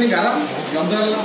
garam, gambar lah.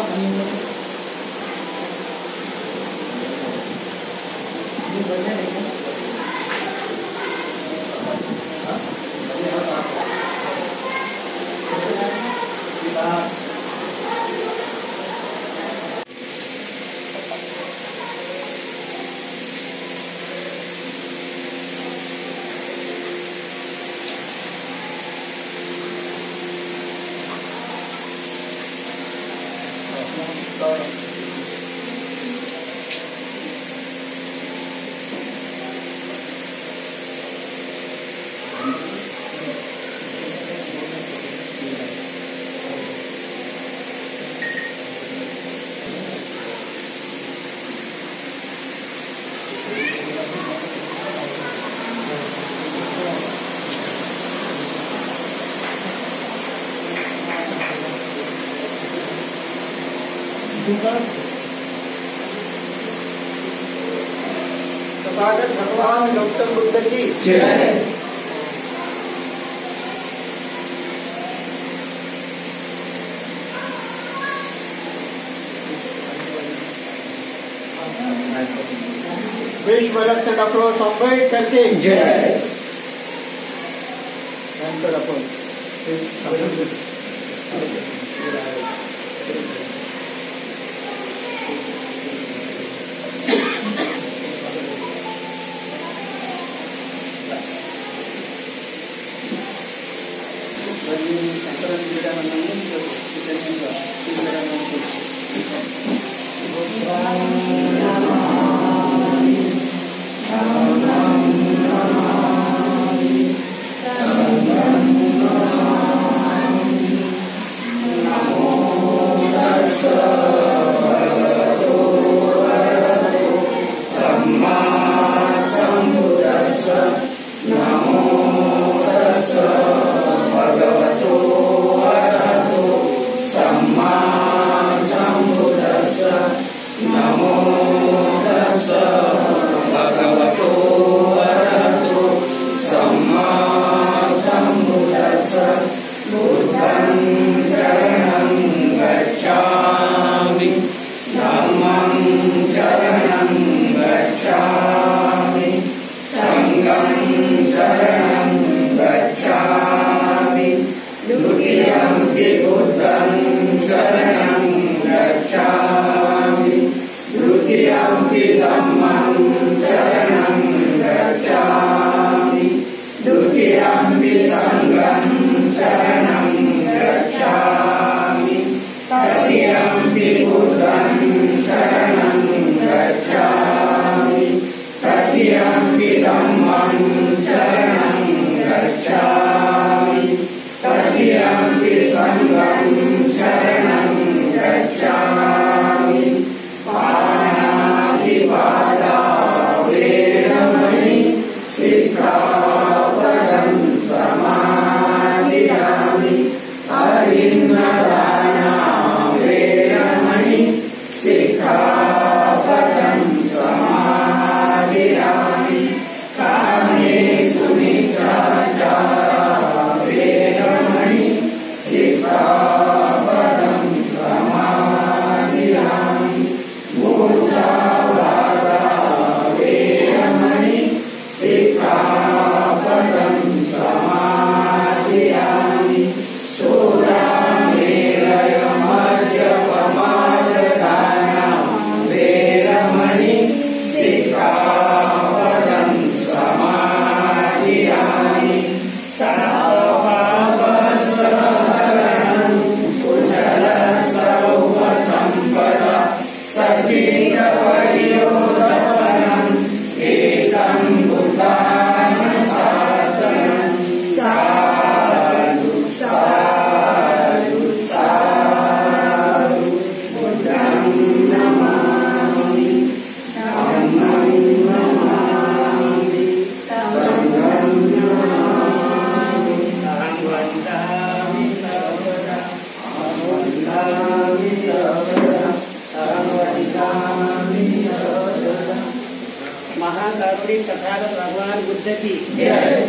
Tathagata भगवान गौतम बुद्ध की जय। विश्व रत्न डॉक्टर अम्बेडकर की जय। तथागत भगवान बुद्ध की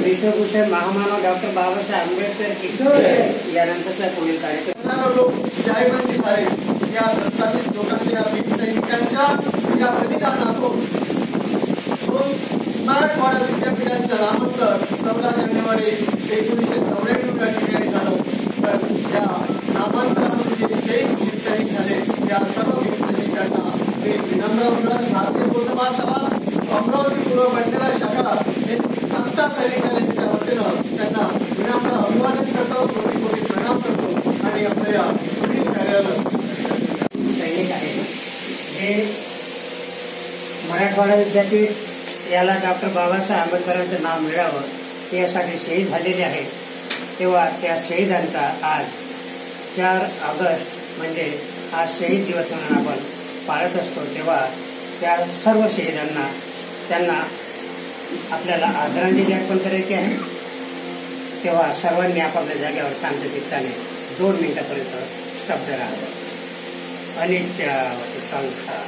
विश्वभूषण महामानव डॉक्टर बाबासाहेब आंबेडकर की यानंतरचा पुढील कार्यक्रम हजारो लोक जायबंदी झाले. या 27 लोकांच्या भीमसैनिकांच्या या बलिदानातून मराठवाडा विद्यापीठाचं नामांतर 14 जानेवारी 1994 या ठिकाणी झालं. तर या नामांतरामध्ये जे शहीद भीमसैनिक झाले त्या सर्व भीमसैनिकांना मी विनम्र भारतीय बौद्ध महासभा अमरावती पूर्व बंजारा शाखा संता सैनिकांच्या वतीनं त्यांना विनम्र अभिवादन करतो, कोटी कोटी प्रणाम करतो आणि आपल्या पुढील कार्याला सैनिक आहेत. हे मराठवाडा विद्यापीठ याला डॉक्टर बाबासाहेब आंबेडकरांचं नाव मिळावं यासाठी शहीद झालेले आहेत. तेव्हा त्या शहीदांचा आज 4 ऑगस्ट म्हणजे आज शहीद दिवस म्हणून आपण पाळत असतो. तेव्हा त्या सर्व शहीदांना त्यांना आपल्याला आदरांजली अर्पण करायची आहे. तेव्हा सर्वांनी आपापल्या जागेवर शांतचित्ताने 2 मिनिटापर्यंत स्तब्ध राहावं. अनिच्छावती संख्या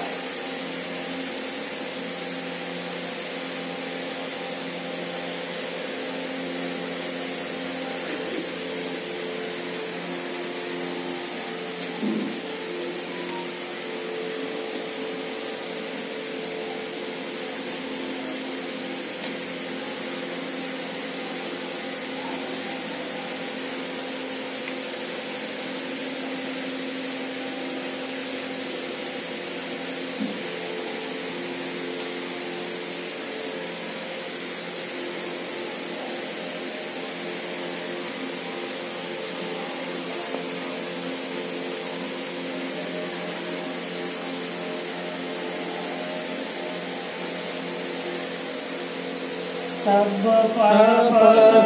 सब पापसकरणं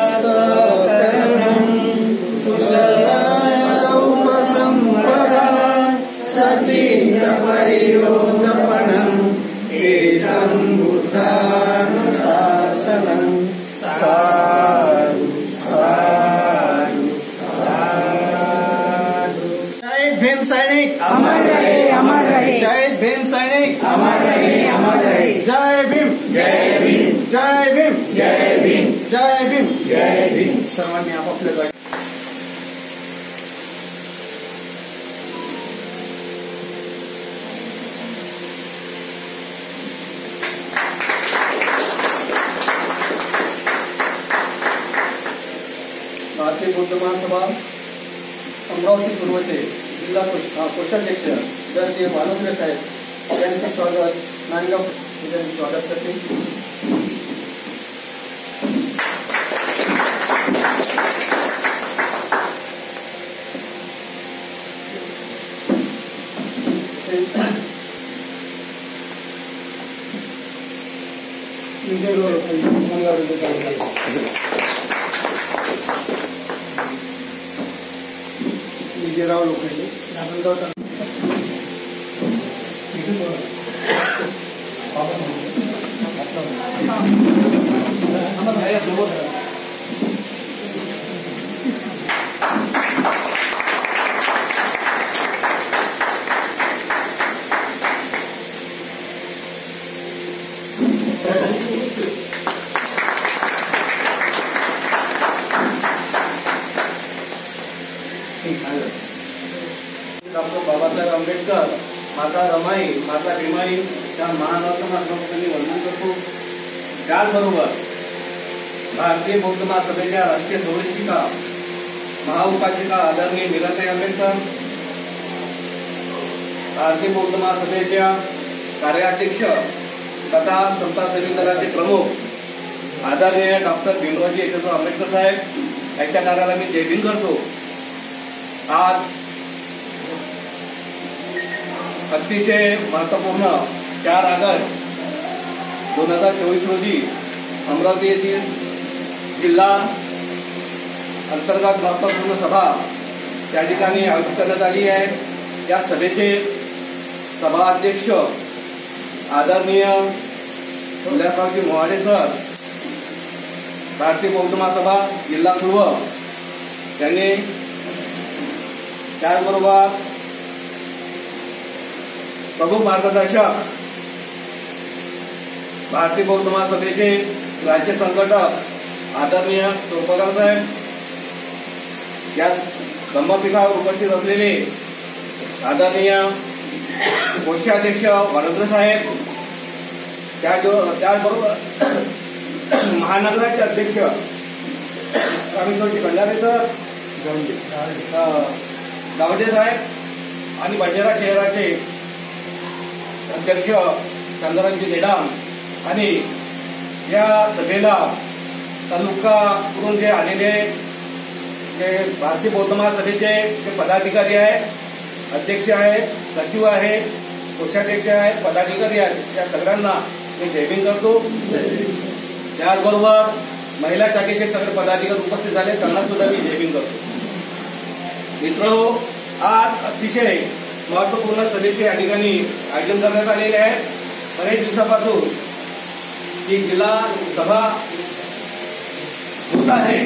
कुशलसौपसंपदा सचितपरियोगपणं एतं बुद्धानुशासनं साधु साधु साधु. शहीद भीम सैनिक अमर रहे, अमर रहे. शहीद भीम सैनिक अमर रहे, अमर रहे. जय भीम, जय भीम, जय भीम, जय भीम, जय भीम, जय भीम. सर्वांनी आपापल्या जागी भारतीय बौद्ध महासभा अमरावती पूर्वचे जिल्हा कोषाध्यक्ष दर्जे बालुंद्रे साहेब यांचे स्वागत नांदगाव यांचे स्वागत करते. विजयराव लोखंडे नांदगाव डॉक्टर बाबासाहेब आंबेडकर, माता रमाई, माता भीमाई त्या महानाथांना लोकांनी वंदन करतो. त्याचबरोबर भारतीय बौद्ध महासभेच्या राष्ट्रीय संरक्षिका महाउपासिका आदरणीय मीराताई आंबेडकर, भारतीय बौद्ध महासभेच्या कार्याध्यक्ष तथा समता सैनिक दलाचे प्रमुख आदरणीय डॉक्टर भीमरावजी यशवंतराव आंबेडकर साहेब यांच्या कार्याला मी जय भीम करतो. आज अतिशय महत्वपूर्ण 4 ऑगस्ट 2024 रोजी अमरावती येथील जिल्हा अंतर्गत महत्वपूर्ण सभा त्या ठिकाणी आयोजित करण्यात आली आहे. या सभेचे सभा अध्यक्ष आदरणीय उल्हासरावजी मोहाडे सर, भारतीय बौद्ध महासभा जिल्हा पूर्व यांनी, त्याचबरोबर प्रमुख मार्गदर्शक भारतीय बौद्ध महासभेचे राज्य संघटक आदरणीय तोरपगार साहेब, या धम्मपीठावर उपस्थित असलेले आदरणीय कोषाध्यक्ष वरद्र साहेब, त्याचबरोबर महानगराचे अध्यक्ष रामेश्वरजी भंडारे सर, गावडे साहेब आणि बंजारा शहराचे अध्यक्ष चंद्ररावजी नेडाम आणि या सभेला तालुकाकडून जे आलेले जे भारतीय बौद्ध महासभेचे जे पदाधिकारी आहेत, अध्यक्ष आहेत, सचिव आहेत, कोषाध्यक्ष आहेत, पदाधिकारी आहेत, या सगळ्यांना मी जयभीम करतो. त्याचबरोबर महिला शाखेचे सगळे पदाधिकारी उपस्थित झाले, त्यांना सुद्धा मी जयभीम करतो. मित्रांनो, आज अतिशय महत्वपूर्ण सभेचे या ठिकाणी आयोजन करण्यात आलेले आहे. बरेच दिवसापासून जी जिल्हा सभा होत आहे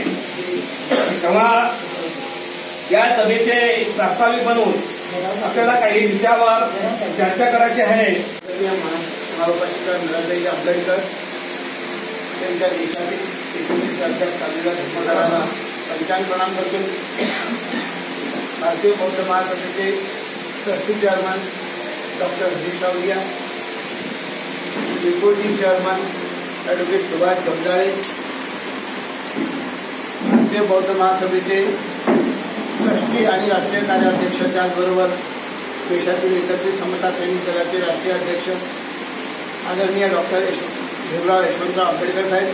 तेव्हा या सभेचे एक प्रास्ताविक बनवून आपल्याला काही विषयावर चर्चा करायची आहे. महाउपासिका नरहरी आंबेडकर त्यांच्या देशातील 19 राज्यात चाललेल्या धर्मदारांना पंचांग प्रणाम करतो. भारतीय बौद्ध महासभेचे trustee chairman doctor Harish Rawalia, deputy chairman advocate Subhash Jamdale, भारतीय बौद्ध महासभेचे ट्रस्टी आणि राष्ट्रीय कार्याध्यक्ष, त्याचबरोबर देशातील एकत्रित समता सैनिक दलाचे राष्ट्रीय अध्यक्ष आदरणीय डॉक्टर भीमराव यशवंतराव आंबेडकर साहेब,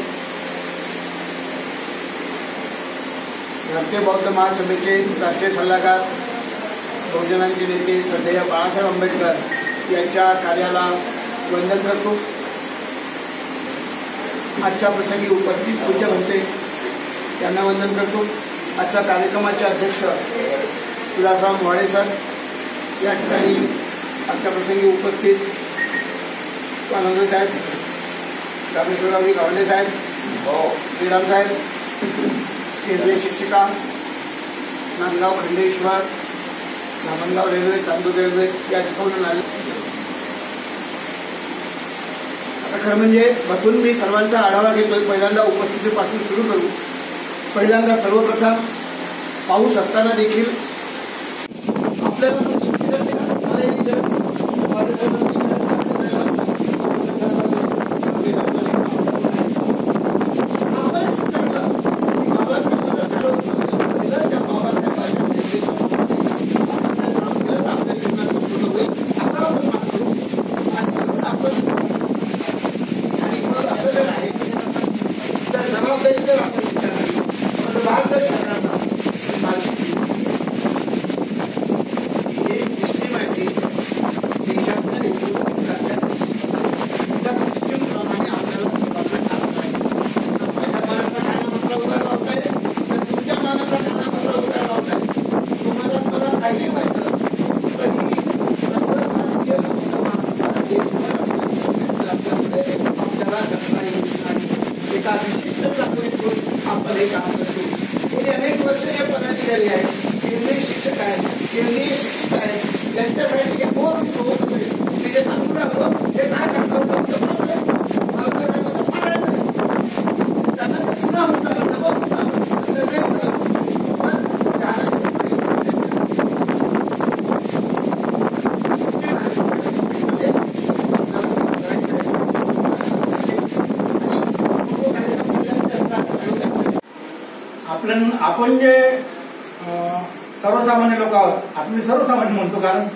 भारतीय बौद्ध महासभेचे राष्ट्रीय सल्लागार, बहुजनांचे नेते श्रद्धेय बाळासाहेब आंबेडकर यांच्या कार्याला वंदन करतो. आजच्या प्रसंगी उपस्थित पूज्य भंते यांना वंदन करतो. आजच्या कार्यक्रमाचे अध्यक्ष विलासराव मोहाळे सर, या ठिकाणी आजच्या प्रसंगी उपस्थित आनंद साहेब, रामेश्वररावजी गावडे साहेब, श्रीराम साहेब, केंद्रीय शिक्षिका, नांदगाव खंडेश्वर, धामणगाव रेल्वे, चांदूर रेल्वे या ठिकाणून आले. आता खरं म्हणजे बसून मी सर्वांचा आढावा घेतोय. पहिल्यांदा उपस्थितीपासून सुरू करू. पहिल्यांदा सर्वप्रथम पाऊस असताना देखील आपल्याला आपण हे काम करतो. गेली अनेक वर्ष हे पदाधिकारी आहेत, केंद्रीय शिक्षक आहेत, केंद्रीय शिक्षक आहेत, त्यांच्यासाठी हे कोण होत असेल ते जे सांगून राहिलो हे काय करता त्यांना पुन्हा होता आपण जे सर्वसामान्य लोक आहोत, आपण सर्वसामान्य म्हणतो कारण